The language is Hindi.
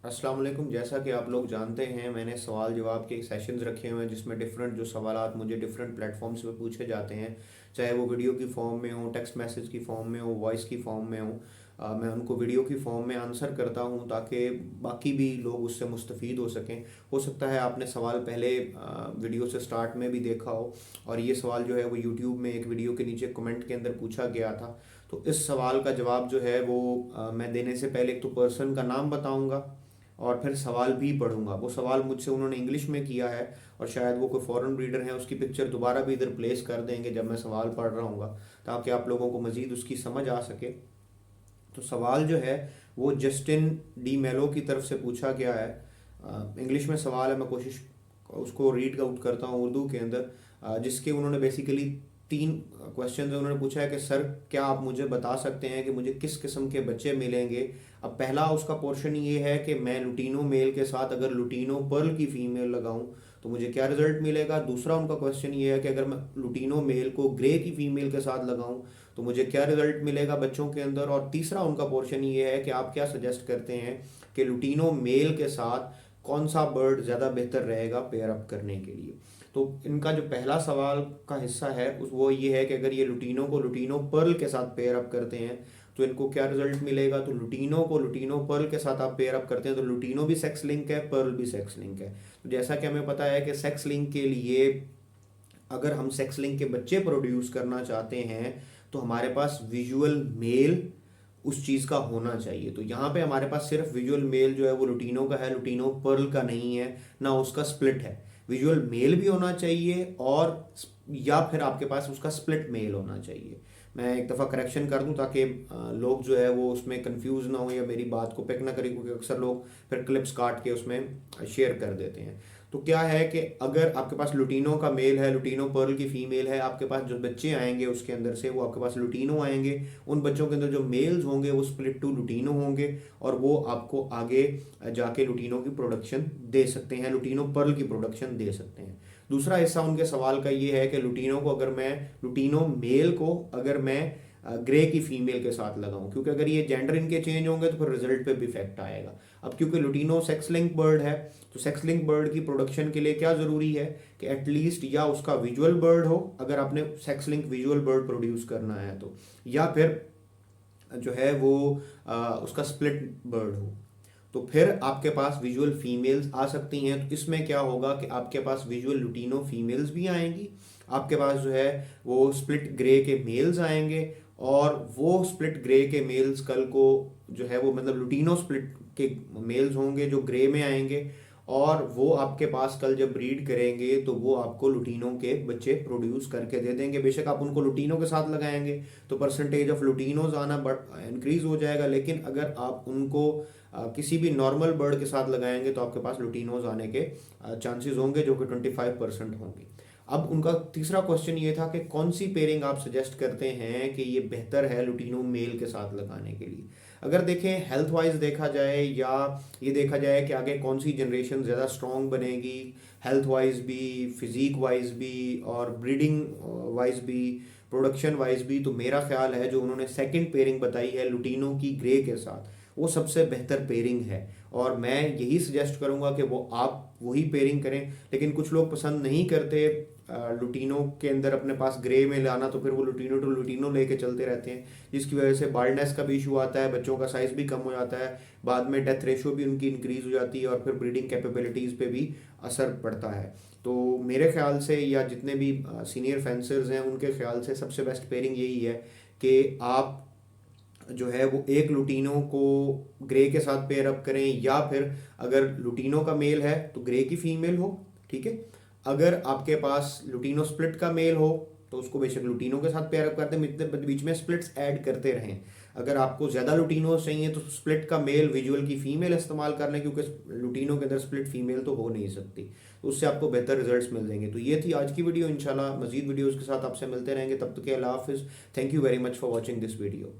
अस्सलाम वालेकुम। जैसा कि आप लोग जानते हैं, मैंने सवाल जवाब के सेशंस रखे हुए हैं जिसमें डिफरेंट जो सवालात मुझे डिफरेंट प्लेटफॉर्म्स पे पूछे जाते हैं, चाहे वो वीडियो की फॉर्म में हो, टेक्स्ट मैसेज की फॉर्म में हो, वॉइस की फॉर्म में हो। मैं उनको वीडियो की फॉर्म में आंसर करता हूं ताकि बाकी भी लोग उससे मुस्तफ़ीद हो सकें। हो सकता है आपने सवाल पहले वीडियो से स्टार्ट में भी देखा हो, और ये सवाल जो है वो यूट्यूब में एक वीडियो के नीचे कमेंट के अंदर पूछा गया था। तो इस सवाल का जवाब जो है वो मैं देने से पहले एक तो पर्सन का नाम बताऊंगा और फिर सवाल भी पढ़ूंगा। वो सवाल मुझसे उन्होंने इंग्लिश में किया है, और शायद वो कोई फॉरेन रीडर है, उसकी पिक्चर दोबारा भी इधर प्लेस कर देंगे जब मैं सवाल पढ़ रहा हूँ, ताकि आप लोगों को मज़ीद उसकी समझ आ सके। तो सवाल जो है वो जस्टिन डी मेलो की तरफ से पूछा गया है। इंग्लिश में सवाल है, मैं कोशिश उसको रीड आउट करता हूँ उर्दू के अंदर। जिसके उन्होंने बेसिकली तीन क्वेश्चन उन्होंने पूछा है कि सर, क्या आप मुझे बता सकते हैं कि मुझे किस किस्म के बच्चे मिलेंगे। अब पहला उसका पोर्शन ये है कि मैं लुटीनो मेल के साथ अगर लुटीनो पर्ल की फीमेल लगाऊं तो मुझे क्या रिजल्ट मिलेगा। दूसरा उनका क्वेश्चन ये है कि अगर मैं लुटीनो मेल को ग्रे की फीमेल के साथ लगाऊं तो मुझे क्या रिजल्ट मिलेगा बच्चों के अंदर। और तीसरा उनका पोर्शन ये है कि आप क्या सजेस्ट करते हैं कि लुटीनो मेल के साथ कौन सा बर्ड ज़्यादा बेहतर रहेगा पेयर अप करने के लिए। तो इनका जो पहला सवाल का हिस्सा है वो ये है कि अगर ये लुटीनो को लुटीनो पर्ल के साथ पेयर अप करते हैं तो इनको क्या रिजल्ट मिलेगा। तो लुटीनो को लुटीनो पर्ल के साथ आप पेयर अप करते हैं तो लुटीनो भी सेक्स लिंक है, पर्ल भी सेक्स लिंक है। तो जैसा कि हमें पता है कि सेक्स लिंक के लिए अगर हम सेक्स लिंक के बच्चे प्रोड्यूस करना चाहते हैं तो हमारे पास विजुअल मेल उस चीज़ का होना चाहिए। तो यहाँ पे हमारे पास सिर्फ विजुअल मेल जो है वो लुटीनो का है, लुटीनो पर्ल का नहीं है, ना उसका स्प्लिट है। विजुअल मेल भी होना चाहिए, और या फिर आपके पास उसका स्प्लिट मेल होना चाहिए। मैं एक दफ़ा करेक्शन कर दूं ताकि लोग जो है वो उसमें कंफ्यूज ना हो या मेरी बात को पिक ना करें, क्योंकि अक्सर लोग फिर क्लिप्स काट के उसमें शेयर कर देते हैं। तो क्या है कि अगर आपके पास लुटीनो का मेल है, लुटीनो पर्ल की फीमेल है, आपके पास जो बच्चे आएंगे उसके अंदर से वो आपके पास लुटीनो आएंगे। उन बच्चों के अंदर जो मेल्स होंगे वो स्प्लिट टू लुटीनो होंगे, और वो आपको आगे जाके लुटीनो की प्रोडक्शन दे सकते हैं, लुटीनो पर्ल की प्रोडक्शन दे सकते हैं। दूसरा हिस्सा उनके सवाल का ये है कि लुटीनो को अगर मैं लुटीनो मेल को अगर मैं ग्रे की फीमेल के साथ लगाऊं, क्योंकि अगर ये जेंडर इनके चेंज होंगे तो फिर रिजल्ट पे भी इफेक्ट आएगा। अब क्योंकि लुटीनो सेक्स लिंक बर्ड है, तो सेक्स लिंक बर्ड की प्रोडक्शन के लिए क्या ज़रूरी है कि एटलीस्ट या उसका विजुअल बर्ड हो, अगर आपने sex link visual bird produce करना है तो, या फिर जो है वो उसका स्प्लिट बर्ड हो। तो फिर आपके पास विजुअल फीमेल्स आ सकती हैं। तो इसमें क्या होगा कि आपके पास विजुअल लुटीनो फीमेल्स भी आएंगी, आपके पास जो है वो स्प्लिट ग्रे के मेल्स आएंगे, और वो स्प्लिट ग्रे के मेल्स कल को जो है वो मतलब लुटीनो स्प्लिट के मेल्स होंगे जो ग्रे में आएंगे, और वो आपके पास कल जब ब्रीड करेंगे तो वो आपको लुटीनो के बच्चे प्रोड्यूस करके दे देंगे। बेशक आप उनको लुटीनो के साथ लगाएंगे तो परसेंटेज ऑफ लुटीनोज आना बढ़ इंक्रीज हो जाएगा, लेकिन अगर आप उनको किसी भी नॉर्मल बर्ड के साथ लगाएंगे तो आपके पास लुटीनोज आने के चांसेस होंगे, जो कि 25% होंगे। अब उनका तीसरा क्वेश्चन ये था कि कौन सी पेयरिंग आप सजेस्ट करते हैं कि ये बेहतर है लुटीनो मेल के साथ लगाने के लिए। अगर देखें हेल्थ वाइज देखा जाए, या ये देखा जाए कि आगे कौन सी जनरेशन ज़्यादा स्ट्रॉन्ग बनेगी, हेल्थ वाइज भी, फिजिक वाइज भी, और ब्रीडिंग वाइज भी, प्रोडक्शन वाइज भी, तो मेरा ख्याल है जो उन्होंने सेकंड पेयरिंग बताई है लुटीनो की ग्रे के साथ, वो सबसे बेहतर पेयरिंग है। और मैं यही सजेस्ट करूंगा कि वो आप वही पेयरिंग करें। लेकिन कुछ लोग पसंद नहीं करते लुटीनो के अंदर अपने पास ग्रे में लाना, तो फिर वो लुटीनो टू लुटीनो लेके चलते रहते हैं, जिसकी वजह से बाल्डनेस का भी इशू आता है, बच्चों का साइज भी कम हो जाता है, बाद में डेथ रेशो भी उनकी इंक्रीज हो जाती है, और फिर ब्रीडिंग कैपेबिलिटीज़ पे भी असर पड़ता है। तो मेरे ख्याल से, या जितने भी सीनियर फेंसर्स हैं उनके ख्याल से, सबसे बेस्ट पेयरिंग यही है कि आप जो है वो एक लुटीनो को ग्रे के साथ पेयर अप करें, या फिर अगर लुटीनो का मेल है तो ग्रे की फीमेल हो, ठीक है। अगर आपके पास लुटीनो स्प्लिट का मेल हो तो उसको बेशक लुटीनो के साथ पेयर अप करते हैं, बीच में स्प्लिट्स ऐड करते रहें। अगर आपको ज़्यादा लुटीनोज चाहिए तो स्प्लिट का मेल विजुअल की फीमेल इस्तेमाल कर लें, क्योंकि लुटीनो के अंदर स्प्लिट फीमेल तो हो नहीं सकती, तो उससे आपको बेहतर रिजल्ट्स मिल जाएंगे। तो ये थी आज की वीडियो। इंशाल्लाह मजीद वीडियोज़ के साथ आपसे मिलते रहेंगे, तब तक के अल्लाह हाफिज़। Thank you very much for watching this video.